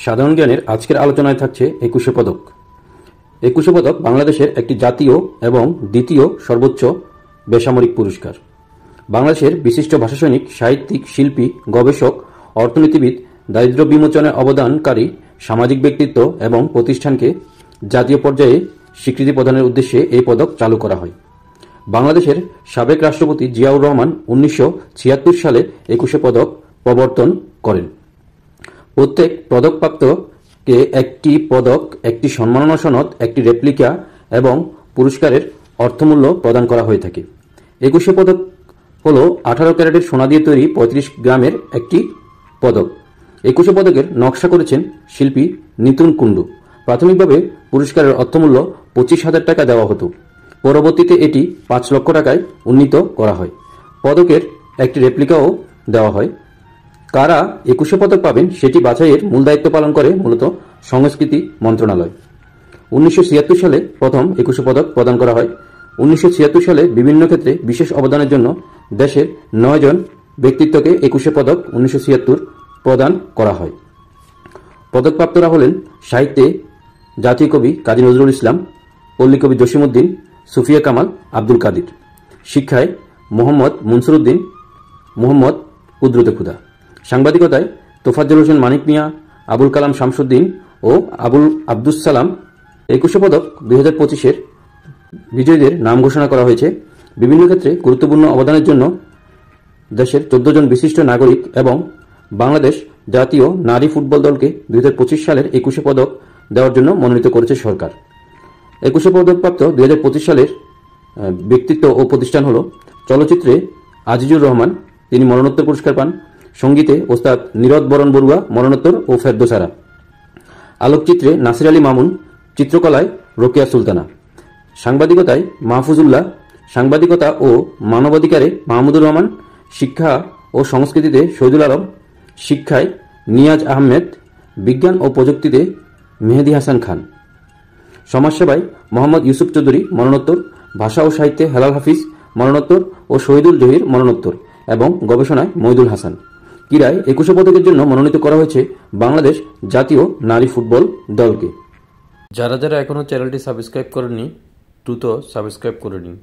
সাধারণ জ্ঞানের আজকের আলোচনায় থাকছে একুশে পদক। একুশে পদক বাংলাদেশের একটি জাতীয় এবং দ্বিতীয় সর্বোচ্চ বেসামরিক পুরস্কার। বাংলাদেশের বিশিষ্ট ভাষাসৈনিক, সাহিত্যিক, শিল্পী, গবেষক, অর্থনীতিবিদ, দারিদ্র্য বিমোচনে অবদানকারী সামাজিক ব্যক্তিত্ব এবং প্রতিষ্ঠানকে জাতীয় পর্যায়ে স্বীকৃতি প্রদানের উদ্দেশ্যে এই পদক চালু করা হয়। বাংলাদেশের সাবেক রাষ্ট্রপতি জিয়াউর রহমান 1976 সালে একুশে পদক প্রবর্তন করেন। প্রত্যেক পদকপ্রাপ্তকে একটি পদক, একটি সম্মাননা সনদ, একটি রেপ্লিকা এবং পুরস্কারের অর্থমূল্য প্রদান করা হয়ে থাকে। একুশে পদক হল 18 ক্যারেটের সোনা দিয়ে তৈরি 35 গ্রামের একটি পদক। একুশে পদকের নকশা করেছেন শিল্পী নিতুন কুণ্ডু। প্রাথমিকভাবে পুরস্কারের অর্থমূল্য 25,000 টাকা দেওয়া হতো। পরবর্তীতে এটি 5 লক্ষ টাকায় উন্নীত করা হয়। পদকের একটি রেপ্লিকাও দেওয়া হয়। কারা একুশে পদক পাবেন সেটি বাছাইয়ের মূল দায়িত্ব পালন করে মূলত সংস্কৃতি মন্ত্রণালয়। 1976 সালে প্রথম একুশে পদক প্রদান করা হয়। 1976 সালে বিভিন্ন ক্ষেত্রে বিশেষ অবদানের জন্য দেশের 9 জন ব্যক্তিত্বকে একুশে পদক 1976 প্রদান করা হয়। পদকপ্রাপ্তরা হলেন সাহিত্যে জাতীয় কবি কাজী নজরুল ইসলাম, পল্লী কবি জসিমউদ্দিন, সুফিয়া কামাল, আব্দুল কাদির। শিক্ষায় মোহাম্মদ মুনসুর উদ্দিন, মোহাম্মদ কুদরতে খুদা। সাংবাদিকতায় তোফাজ্জল হোসেন মানিক মিয়া, আবুল কালাম শামসুদ্দিন ও আব্দুস সালাম। একুশে পদক 2025-এর বিজয়ীদের নাম ঘোষণা করা হয়েছে। বিভিন্ন ক্ষেত্রে গুরুত্বপূর্ণ অবদানের জন্য দেশের 14 জন বিশিষ্ট নাগরিক এবং বাংলাদেশ জাতীয় নারী ফুটবল দলকে 2025 সালের একুশে পদক দেওয়ার জন্য মনোনীত করেছে সরকার। একুশে পদকপ্রাপ্ত 2025 সালের ব্যক্তিত্ব ও প্রতিষ্ঠান হল চলচ্চিত্রে আজিজুর রহমান, তিনি মরণোত্তর পুরস্কার পান। সঙ্গীতে ওস্তাদ নীরদ বরণ বড়ুয়া মরণোত্তর ও ফেরদৌসারা। আলোকচিত্রে নাসির আলী মামুন, চিত্রকলায় রোকেয়া সুলতানা। সাংবাদিকতায় মাহফুজুল্লাহ, সাংবাদিকতা ও মানবাধিকারে মাহমুদুর রহমান, শিক্ষা ও সংস্কৃতিতে শহীদুল আলম, শিক্ষায় নিয়াজ আহমেদ, বিজ্ঞান ও প্রযুক্তিতে মেহেদী হাসান খান। সমাজসেবায় মোহাম্মদ ইউসুফ চৌধুরী মরণোত্তর, ভাষা ও সাহিত্যে হেলাল হাফিজ মরণোত্তর ও শহীদুল জহির মরণোত্তর এবং গবেষণায় মইদুল হাসান। ক্রীড়ায় একুশে পদকের জন্য মনোনীত করা হয়েছে বাংলাদেশ জাতীয় নারী ফুটবল দলকে। যারা যারা এখনও চ্যানেলটি সাবস্ক্রাইব করেননি দ্রুত সাবস্ক্রাইব করে নিন।